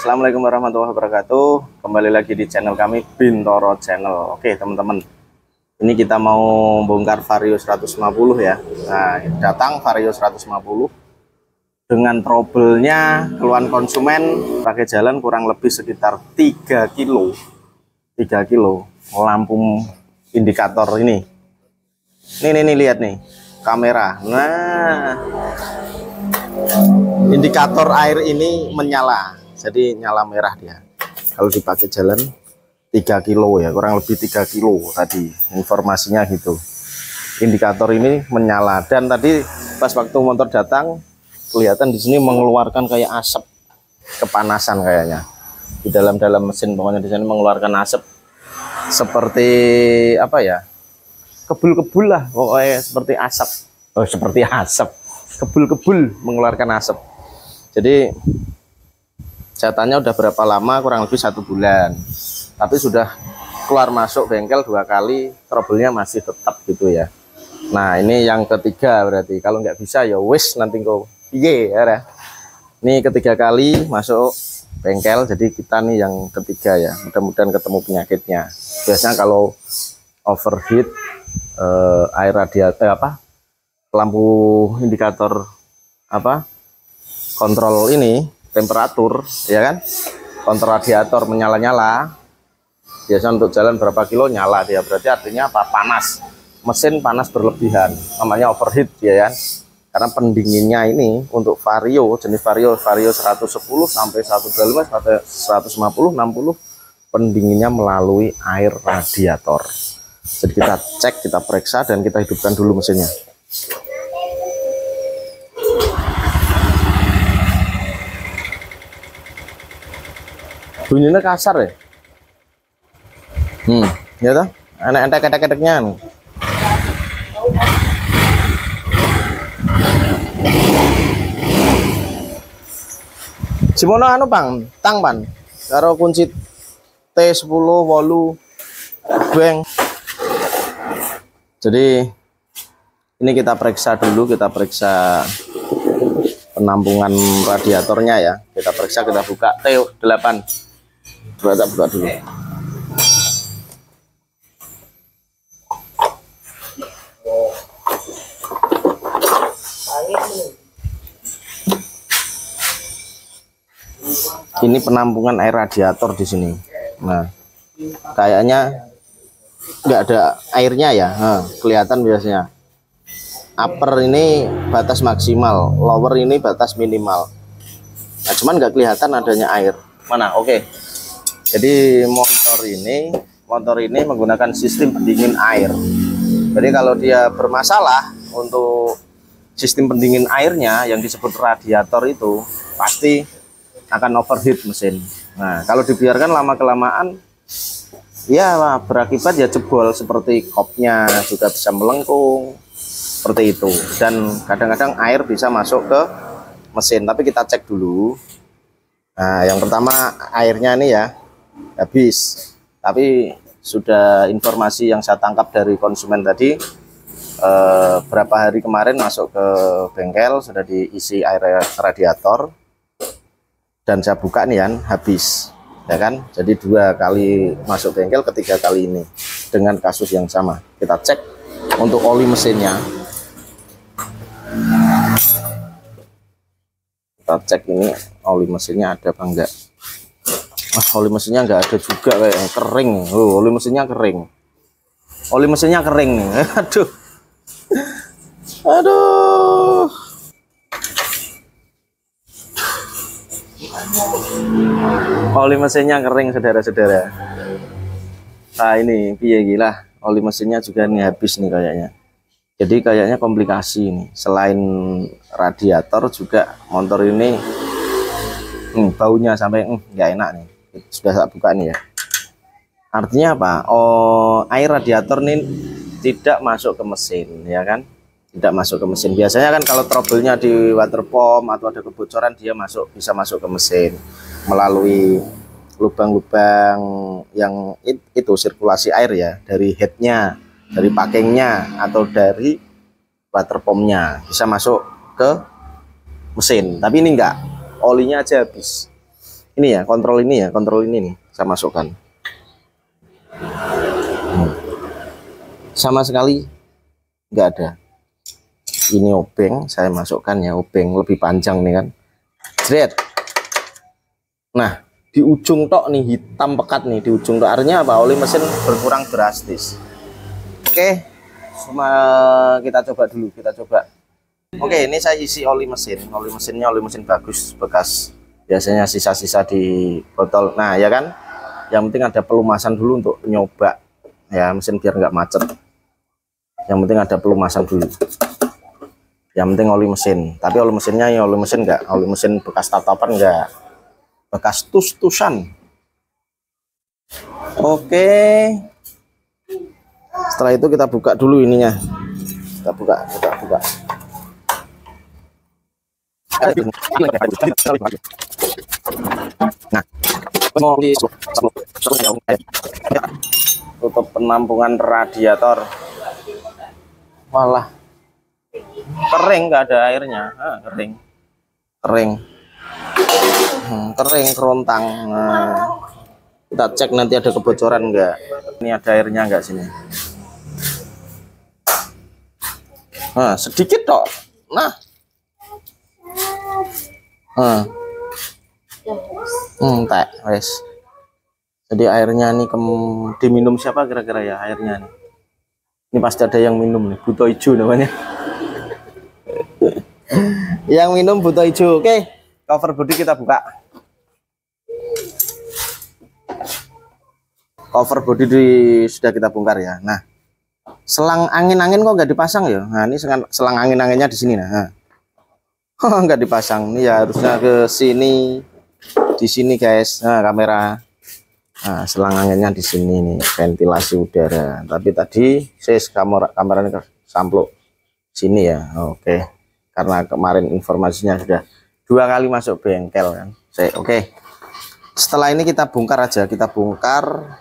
Assalamualaikum warahmatullahi wabarakatuh. Kembali lagi di channel kami, Bintoro Channel. Oke teman-teman, ini kita mau bongkar Vario 150 ya. Nah, datang Vario 150 dengan trouble-nya keluhan konsumen pakai jalan kurang lebih sekitar 3 kilo lampu indikator ini lihat nih kamera. Nah, indikator air ini menyala, jadi nyala merah dia kalau dipakai jalan 3 kilo ya, kurang lebih 3 kilo tadi informasinya gitu. Indikator ini menyala, dan tadi pas waktu motor datang kelihatan di sini mengeluarkan kayak asap kepanasan kayaknya di dalam mesin. Pokoknya di sini mengeluarkan asap seperti apa ya, kebul-kebul lah pokoknya, seperti asap. Oh, seperti asap, kebul-kebul mengeluarkan asap. Jadi catatannya udah berapa lama, kurang lebih 1 bulan, tapi sudah keluar masuk bengkel 2 kali, trouble-nya masih tetap gitu ya. Nah, ini yang ketiga berarti. Kalau nggak bisa ya wis nanti kok piye ya. Ini ketiga kali masuk bengkel, jadi kita nih yang ketiga ya. Mudah-mudahan ketemu penyakitnya. Biasanya kalau overheat, air radiator lampu indikator kontrol ini temperatur ya kan, kontrol radiator menyala-nyala, biasanya untuk jalan berapa kilo nyala dia, berarti artinya apa? Panas, mesin panas berlebihan, namanya overheat ya kan. Karena pendinginnya ini untuk Vario, jenis Vario 110 sampai 125 sampai 150 60, pendinginnya melalui air radiator. Jadi kita cek, kita periksa, dan kita hidupkan dulu mesinnya. Bunyinya kasar ya. Ya toh, anak entek-enteknya. Simono anu Bang, tang pan karo kunci T10 wolu beng. Jadi ini kita periksa dulu, kita periksa penampungan radiatornya ya. Kita periksa, kita buka T8. Kita buka dulu. Ini penampungan air radiator di sini. Nah, kayaknya nggak ada airnya ya. Kelihatan biasanya. Upper ini batas maksimal, lower ini batas minimal. Nah, cuman nggak kelihatan adanya air. Mana? Oke. Jadi motor ini menggunakan sistem pendingin air. Jadi kalau dia bermasalah untuk sistem pendingin airnya yang disebut radiator itu, pasti akan overheat mesin. Nah, kalau dibiarkan lama kelamaan ya berakibat ya jebol, seperti kopnya juga bisa melengkung seperti itu, dan kadang-kadang air bisa masuk ke mesin. Tapi kita cek dulu. Nah, yang pertama airnya ini ya habis, tapi sudah informasi yang saya tangkap dari konsumen tadi, berapa hari kemarin masuk ke bengkel sudah diisi air radiator, dan saya buka nih kan habis ya kan. Jadi 2 kali masuk bengkel, ketiga kali ini dengan kasus yang sama. Kita cek untuk oli mesinnya, kita cek ini oli mesinnya ada apa enggak. Oli mesinnya enggak ada juga, kayak kering. Oli mesinnya kering, oli mesinnya kering nih. Aduh, oli mesinnya kering saudara-saudara. Nah, ini piye gila, oli mesinnya juga nih habis nih kayaknya. Jadi kayaknya komplikasi ini. Selain radiator juga motor ini baunya sampai nggak enak nih. Sudah saya buka nih ya. Artinya apa? Oh, air radiator ini tidak masuk ke mesin ya kan. Tidak masuk ke mesin. Biasanya kan kalau trouble-nya di water pump atau ada kebocoran, dia bisa masuk ke mesin melalui lubang-lubang yang itu sirkulasi air ya, dari headnya, dari packingnya, atau dari water pumpnya bisa masuk ke mesin. Tapi ini enggak, olinya aja habis. Ini ya, kontrol ini ya, kontrol ini nih saya masukkan. Sama sekali nggak ada. Ini obeng, saya masukkan ya, obeng lebih panjang nih kan. Jret. Nah, di ujung tok nih hitam pekat nih di ujung tok, artinya apa? Oli mesin berkurang drastis. Oke, cuma kita coba dulu, kita coba. Oke, ini saya isi oli mesin. Oli mesinnya oli mesin bagus, bekas biasanya sisa-sisa di botol. Nah, ya kan? Yang penting ada pelumasan dulu untuk nyoba ya, mesin biar nggak macet. Yang penting ada pelumasan dulu. Yang penting oli mesin. Tapi oli mesinnya ya oli mesin nggak, oli mesin bekas tatapan nggak, bekas tus-tusan. Oke. Setelah itu kita buka dulu ininya. Kita buka. Nah, tutup penampungan radiator. Walah, kering, nggak ada airnya. Kering kerontang. Nah, kita cek nanti ada kebocoran enggak. Ini ada airnya enggak sini? Nah, sedikit tok. Nah, tak, wes. Jadi airnya nih diminum siapa kira-kira ya airnya nih? Ini pasti ada yang minum nih, buto hijau namanya. Yang minum buto hijau. Oke, cover body kita buka. Cover body sudah kita bongkar ya. Nah, selang angin-angin kok nggak dipasang ya? Nah, ini selang angin-anginnya di sini. Nah, nggak dipasang. Ini ya harusnya ke sini, di sini guys. Nah, kamera. Nah, selang anginnya di sini nih, ventilasi udara. Tapi tadi saya kameranya samplok sini ya. Oke, karena kemarin informasinya sudah 2 kali masuk bengkel kan. Oke. Setelah ini kita bongkar aja, kita bongkar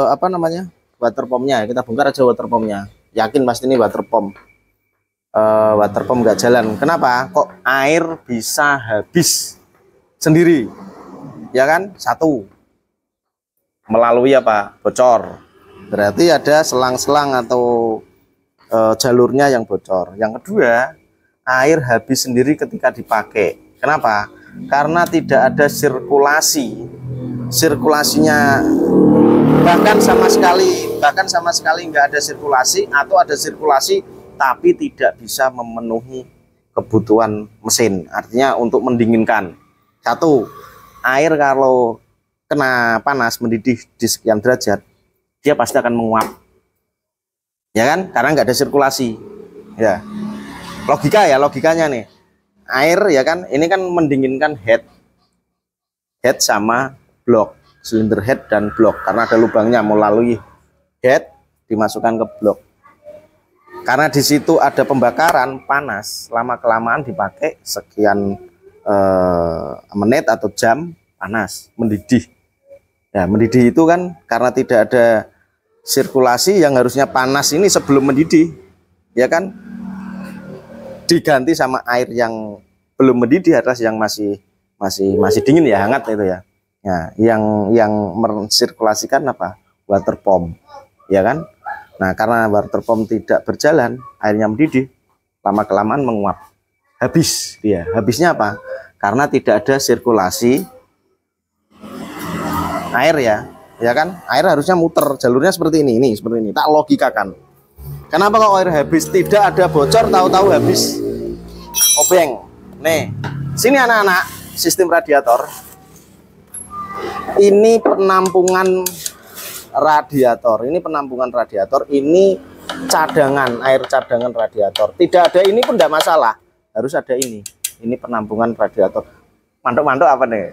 apa namanya, water pumpnya. Kita bongkar aja water pumpnya. Yakin pasti ini water pump. Water pump nggak jalan. Kenapa? Kok air bisa habis sendiri? Ya kan, satu melalui apa? Bocor. Berarti ada selang-selang atau jalurnya yang bocor. Yang kedua, air habis sendiri ketika dipakai. Kenapa? Karena tidak ada sirkulasinya, bahkan sama sekali nggak ada sirkulasi, atau ada sirkulasi tapi tidak bisa memenuhi kebutuhan mesin. Artinya untuk mendinginkan. Satu, air kalau kena panas mendidih di sekian derajat, dia pasti akan menguap, ya kan, karena nggak ada sirkulasi ya. Logikanya nih, air ya kan, ini kan mendinginkan head sama blok, silinder head dan blok, karena ada lubangnya, melalui head dimasukkan ke blok. Karena di situ ada pembakaran panas, lama kelamaan dipakai sekian menit atau jam, panas, mendidih. Ya, mendidih itu kan karena tidak ada sirkulasi yang harusnya panas ini sebelum mendidih, ya kan, diganti sama air yang belum mendidih, atas yang masih dingin ya, hangat itu ya. Nah, yang mensirkulasikan apa? Water pump, ya kan. Nah, karena water pump tidak berjalan, airnya mendidih, lama kelamaan menguap, habis dia. Habisnya apa? Karena tidak ada sirkulasi air ya kan. Air harusnya muter, jalurnya seperti ini, seperti ini. Tak logikakan. Kenapa kok air habis? Tidak ada bocor, tahu-tahu habis obeng. Nih, sini anak-anak, sistem radiator. Ini penampungan radiator. Ini penampungan radiator. Ini cadangan, air cadangan radiator. Tidak ada ini pun tidak masalah. Harus ada ini. Ini penampungan radiator. Mantuk-mantuk apa nih?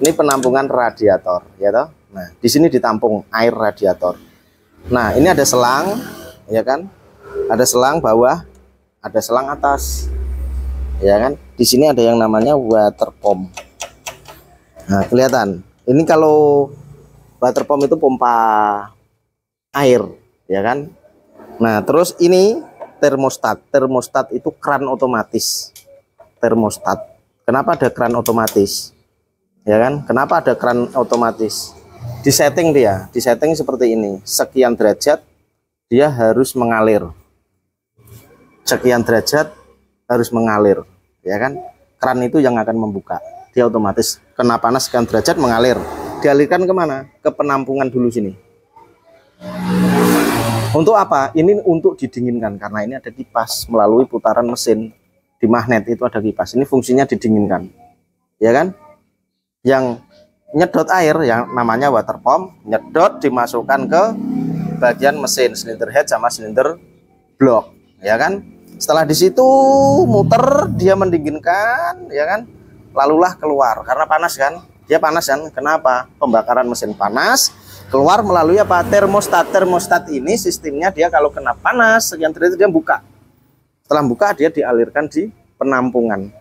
Ini penampungan radiator, ya toh. Nah, di sini ditampung air radiator. Nah, ini ada selang, ya kan? Ada selang bawah, ada selang atas, ya kan? Di sini ada yang namanya water pump. Nah, kelihatan. Ini kalau water pump itu pompa air, ya kan? Nah, terus ini termostat. Termostat itu keran otomatis. Termostat, Kenapa ada keran otomatis? Ya kan? Kenapa ada keran otomatis? Disetting dia, disetting seperti ini. Sekian derajat dia harus mengalir. Sekian derajat harus mengalir, ya kan? Keran itu yang akan membuka. Dia otomatis kena panas sekian derajat mengalir. Dialirkan kemana? Ke penampungan dulu sini. Untuk apa? Ini untuk didinginkan karena ini ada kipas melalui putaran mesin di magnet itu ada kipas. Ini fungsinya didinginkan, ya kan? Yang nyedot air yang namanya water pump, nyedot dimasukkan ke bagian mesin silinder head sama silinder block, ya kan? Setelah di situ muter dia mendinginkan, ya kan? Lalulah keluar karena panas kan? Dia panas kan? Kenapa? Pembakaran mesin panas. Keluar melalui apa? Termostat. Termostat ini sistemnya dia kalau kena panas sekian derajat dia buka. Setelah buka dia dialirkan di penampungan.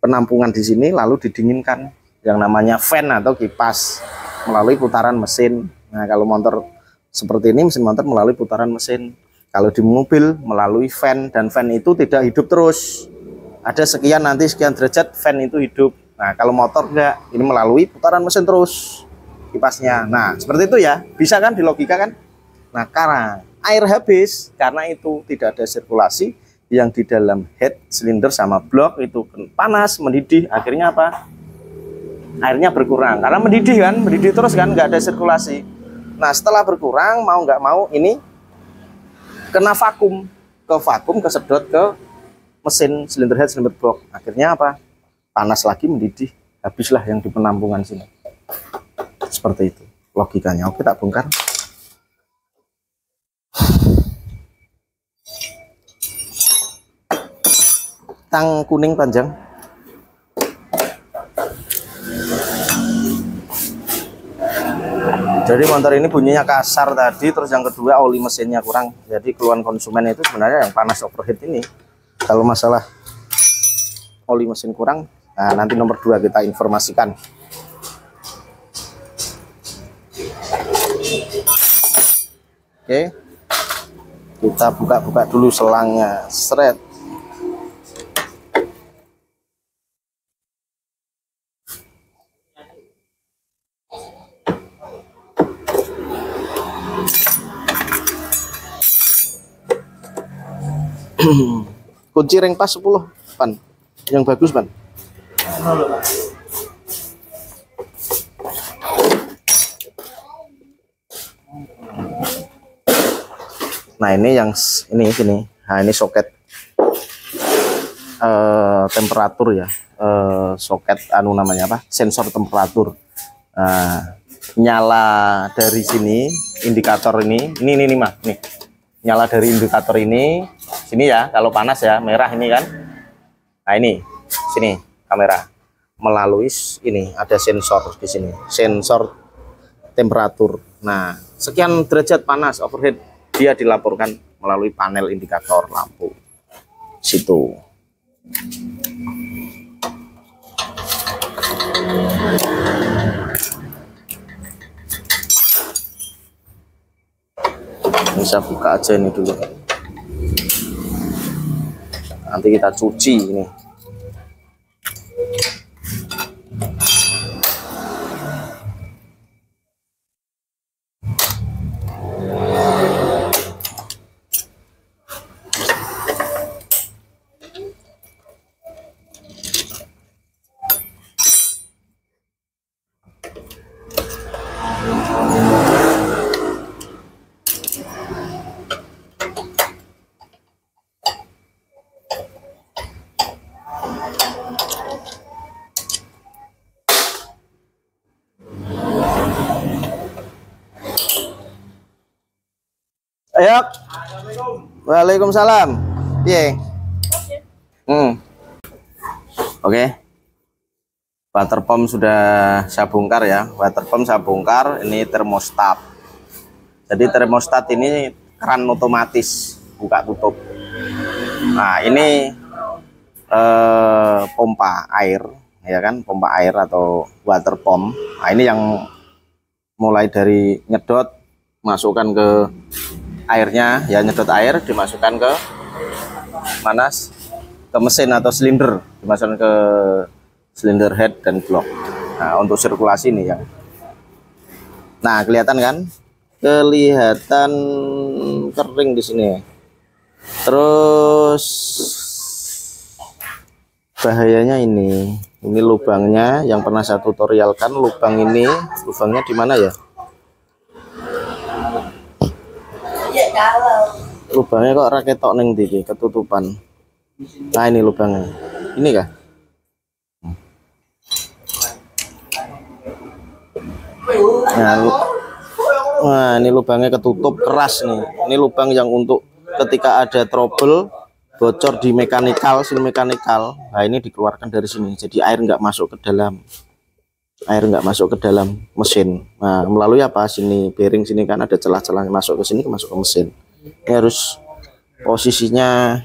Penampungan di sini lalu didinginkan yang namanya fan atau kipas melalui putaran mesin. Nah, kalau motor seperti ini mesin motor melalui putaran mesin. Kalau di mobil melalui fan dan fan itu tidak hidup terus. Ada sekian nanti sekian derajat fan itu hidup. Nah, kalau motor enggak, ini melalui putaran mesin terus kipasnya. Nah, seperti itu ya. Bisa kan dilogika kan? Nah, karena air habis, karena itu tidak ada sirkulasi yang di dalam head silinder sama blok itu panas, mendidih. Akhirnya apa? Airnya berkurang. Karena mendidih kan, mendidih terus kan, nggak ada sirkulasi. Nah, setelah berkurang, mau nggak mau ini kena vakum. Ke vakum, kesedot ke mesin silinder head, silinder blok. Akhirnya apa? Panas lagi, mendidih. Habislah yang di penampungan sini. Seperti itu logikanya. Oke, tak bongkar. Tang kuning panjang. Jadi motor ini bunyinya kasar tadi, terus yang kedua oli mesinnya kurang. Jadi keluhan konsumen itu sebenarnya yang panas overheat ini. Kalau masalah oli mesin kurang, nah nanti nomor 2 kita informasikan. Oke, kita buka-buka dulu selangnya, seret. Kunci ring pas 10 pan, yang bagus pan. Nah ini yang ini sini. Nah ini soket temperatur ya, soket anu namanya apa? Sensor temperatur. Nah, nyala dari sini indikator ini mah nih. Nyala dari indikator ini sini ya, kalau panas ya merah ini kan. Nah ini sini kamera melalui ini ada sensor di sini, sensor temperatur. Nah sekian derajat panas overheat dia dilaporkan melalui panel indikator lampu situ. Bisa buka aja ini dulu, nanti kita cuci ini. Ayo. Waalaikumsalam. Iya. Oke. Water pump sudah saya bongkar ya. Water pump saya bongkar. Ini termostat. Jadi termostat ini keran otomatis buka tutup. Nah ini pompa air, ya kan? Pompa air atau water pump. Nah ini yang mulai dari nyedot, masukkan ke airnya, ya nyedot air dimasukkan ke mana? Ke mesin atau silinder, dimasukkan ke silinder head dan blok. Nah, untuk sirkulasi ini ya. Nah, kelihatan kan? Kelihatan kering di sini. Terus bahayanya ini lubangnya yang pernah saya tutorialkan. Lubang ini, lubangnya di mana ya? Lubangnya kok raketok neng diki, ketutupan. Nah, ini lubangnya. Ini kah? Nah, ini lubangnya ketutup keras nih. Ini lubang yang untuk ketika ada trouble bocor di mekanikal, sil mekanikal. Nah, ini dikeluarkan dari sini. Jadi air nggak masuk ke dalam. Air nggak masuk ke dalam mesin. Nah, melalui apa? Sini bearing sini kan ada celah-celah masuk ke sini, masuk ke mesin. Ini harus posisinya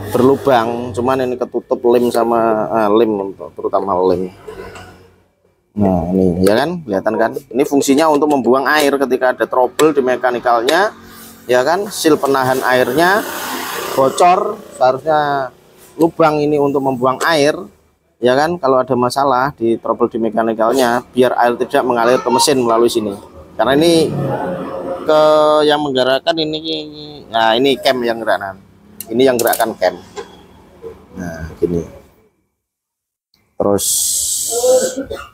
berlubang. Cuman ini ketutup lem sama lem, terutama lem. Nah, ini ya kan, kelihatan kan? Ini fungsinya untuk membuang air ketika ada trouble di mekanikalnya, ya kan? Sil penahan airnya bocor, seharusnya lubang ini untuk membuang air, ya kan? Kalau ada masalah di trouble di mekanikalnya, biar air tidak mengalir ke mesin melalui sini. Karena ini yang menggerakkan ini, nah ini cam yang gerakkan. Ini yang gerakkan cam. Nah, gini. Terus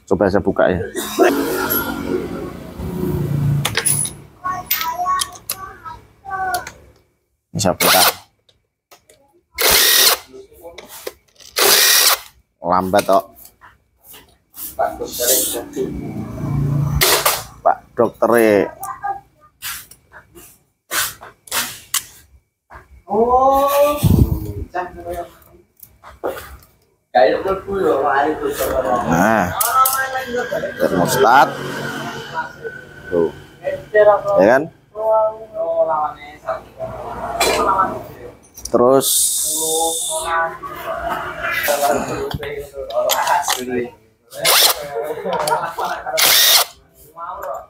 coba saya buka ya. Ini saya buka. Lambat kok. Pak dokter. Nah, termostat tuh, ya kan? Terus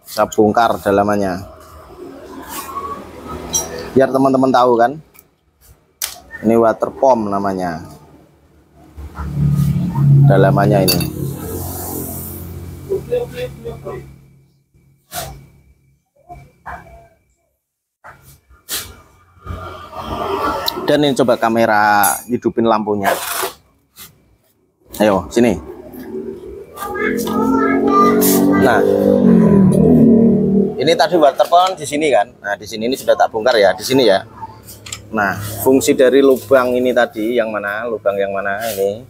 saya bongkar dalamannya biar teman-teman tahu kan. Ini water pump namanya, dalamannya ini. Dan ini coba kamera hidupin lampunya. Ayo sini. Nah, ini tadi water pump di sini kan. Nah, di sini ini sudah tak bongkar ya, di sini ya. Nah, fungsi dari lubang ini tadi yang mana? Lubang yang mana ini?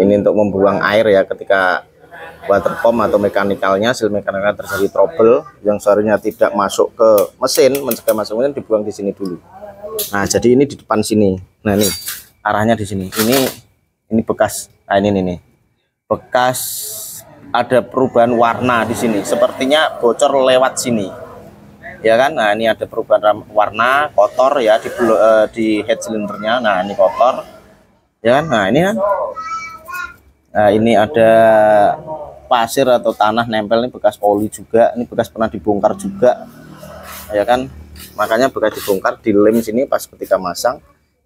Ini untuk membuang air ya ketika water pump atau mekanikalnya, sil mekanikalnya terjadi trouble yang seharusnya tidak masuk ke mesin, mencegah masuk mesin, dibuang di sini dulu. Nah, jadi ini di depan sini. Nah, ini arahnya di sini. Ini bekas. Nah, ini bekas ada perubahan warna di sini. Sepertinya bocor lewat sini. Ya kan? Nah, ini ada perubahan warna, kotor ya di head silindernya. Nah, ini kotor. Ya kan? Nah, ini kan. Nah, ini ada pasir atau tanah nempel, ini bekas oli juga. Ini bekas pernah dibongkar juga. Ya kan? Makanya bekas dibongkar di lem sini pas ketika masang.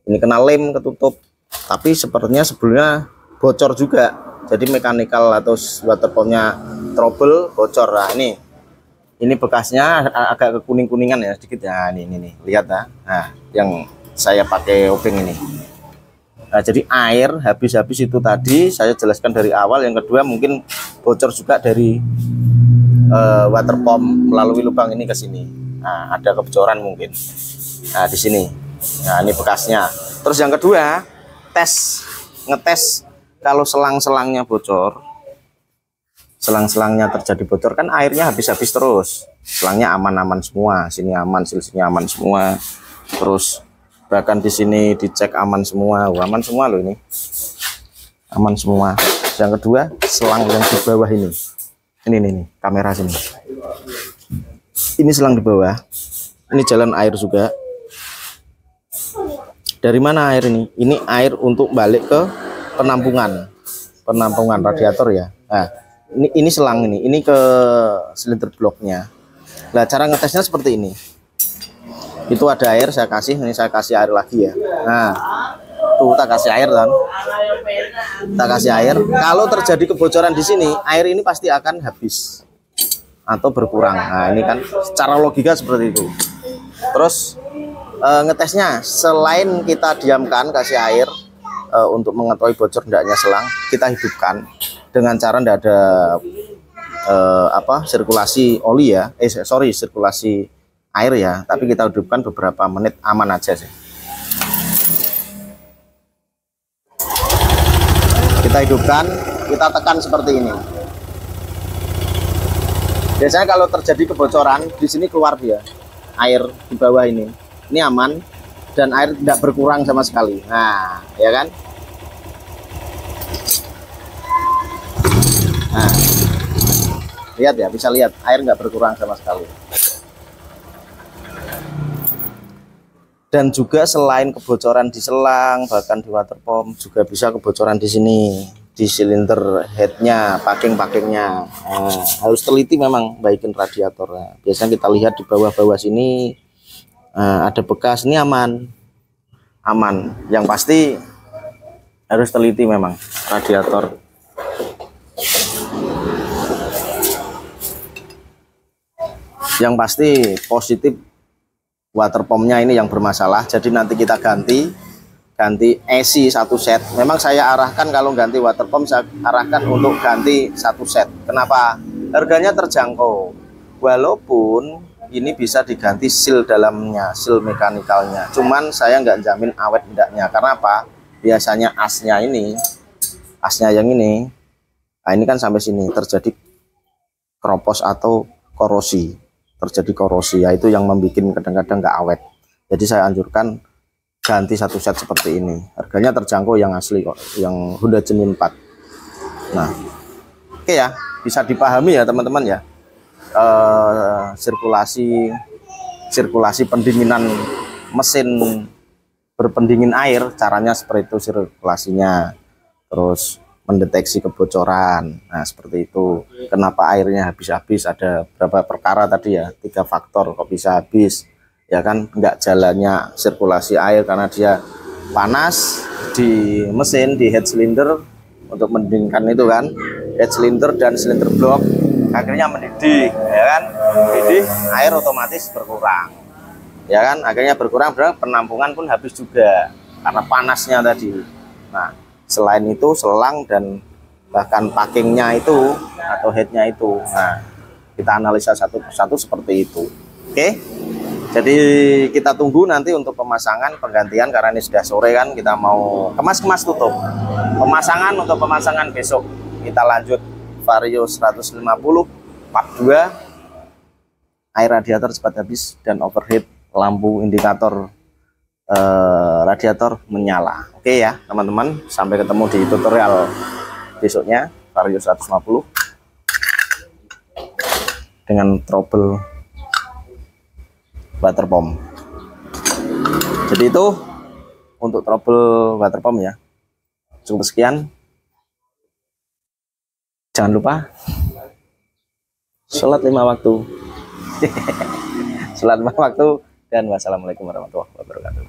Ini kena lem ketutup. Tapi sepertinya sebelumnya bocor juga. Jadi mekanikal atau water pumpnya trouble, bocor. Nah, ini bekasnya agak kekuning-kuningan ya sedikit ya. Ini lihat ya. Nah, yang saya pakai obeng ini. Nah, jadi air habis-habis itu tadi saya jelaskan dari awal. Yang kedua mungkin bocor juga dari water pump melalui lubang ini ke sini. Nah, ada kebocoran mungkin. Nah, di sini. Nah, ini bekasnya. Terus yang kedua, ngetes kalau selang-selangnya bocor. Selang-selangnya terjadi bocor kan airnya habis-habis terus. Selangnya aman-aman semua, sini aman, sini aman semua. Terus bahkan di sini dicek aman semua. Wah, aman semua loh ini. Aman semua. Yang kedua, selang yang di bawah ini. Ini kamera sini. Ini selang di bawah. Ini jalan air juga. Dari mana air ini? Ini air untuk balik ke penampungan radiator ya. Nah, ini selang ini ke silinder bloknya. Nah, cara ngetesnya seperti ini. Itu ada air saya kasih, ini saya kasih air lagi ya. Nah, satu, tak kasih air kan. Kita kasih air. Kalau terjadi kebocoran di sini, air ini pasti akan habis atau berkurang. Nah, ini kan secara logika seperti itu. Terus ngetesnya, selain kita diamkan kasih air untuk mengetahui bocor tidaknya selang, kita hidupkan dengan cara tidak ada sirkulasi oli ya, sirkulasi air ya, tapi kita hidupkan beberapa menit, aman aja sih. Kita hidupkan, kita tekan seperti ini. Biasanya kalau terjadi kebocoran di sini keluar dia air di bawah ini aman dan air tidak berkurang sama sekali. Nah, ya kan? Nah, lihat ya, bisa lihat air nggak berkurang sama sekali. Dan juga selain kebocoran di selang, bahkan di water pump juga bisa kebocoran di sini, di silinder headnya, packing-packingnya. Nah, harus teliti memang baikin radiatornya. Biasanya kita lihat di bawah-bawah sini ada bekas, ini aman. Yang pasti harus teliti memang radiator. Yang pasti positif water pumpnya ini yang bermasalah, jadi nanti kita ganti AC satu set. Memang saya arahkan kalau ganti water pump, saya arahkan untuk ganti satu set. Kenapa? Harganya terjangkau, walaupun ini bisa diganti seal dalamnya, seal mekanikalnya, cuman saya nggak jamin awet tidaknya. Karena apa? Biasanya asnya yang ini, nah ini kan sampai sini terjadi keropos atau korosi, ya itu yang membuat kadang-kadang nggak awet. Jadi saya anjurkan ganti satu set seperti ini. Harganya terjangkau, yang asli kok, yang Honda Genuine 4. Nah, oke ya, bisa dipahami ya teman-teman ya. Sirkulasi pendinginan mesin berpendingin air, caranya seperti itu sirkulasinya. Terus mendeteksi kebocoran. Nah, seperti itu. Kenapa airnya habis-habis? Ada berapa perkara tadi ya? 3 faktor kok bisa habis. Ya kan, nggak jalannya sirkulasi air karena dia panas di mesin, di head cylinder untuk mendinginkan itu kan. Head cylinder dan cylinder block akhirnya mendidih, ya kan? Mendidih, air otomatis berkurang. Ya kan? Akhirnya berkurang, berarti penampungan pun habis juga karena panasnya tadi. Nah, selain itu selang dan bahkan packingnya itu atau headnya itu, nah kita analisa satu persatu seperti itu. Oke, jadi kita tunggu nanti untuk pemasangan penggantian, karena ini sudah sore kan, kita mau kemas tutup. Untuk pemasangan besok kita lanjut Vario 150 part 2, air radiator cepat habis dan overheat, lampu indikator radiator menyala. Oke ya teman-teman, sampai ketemu di tutorial besoknya Vario 150 dengan trouble water pump. Jadi itu untuk trouble water pump ya. Cukup sekian. Jangan lupa sholat 5 waktu. Sholat 5 waktu, dan wassalamualaikum warahmatullahi wabarakatuh.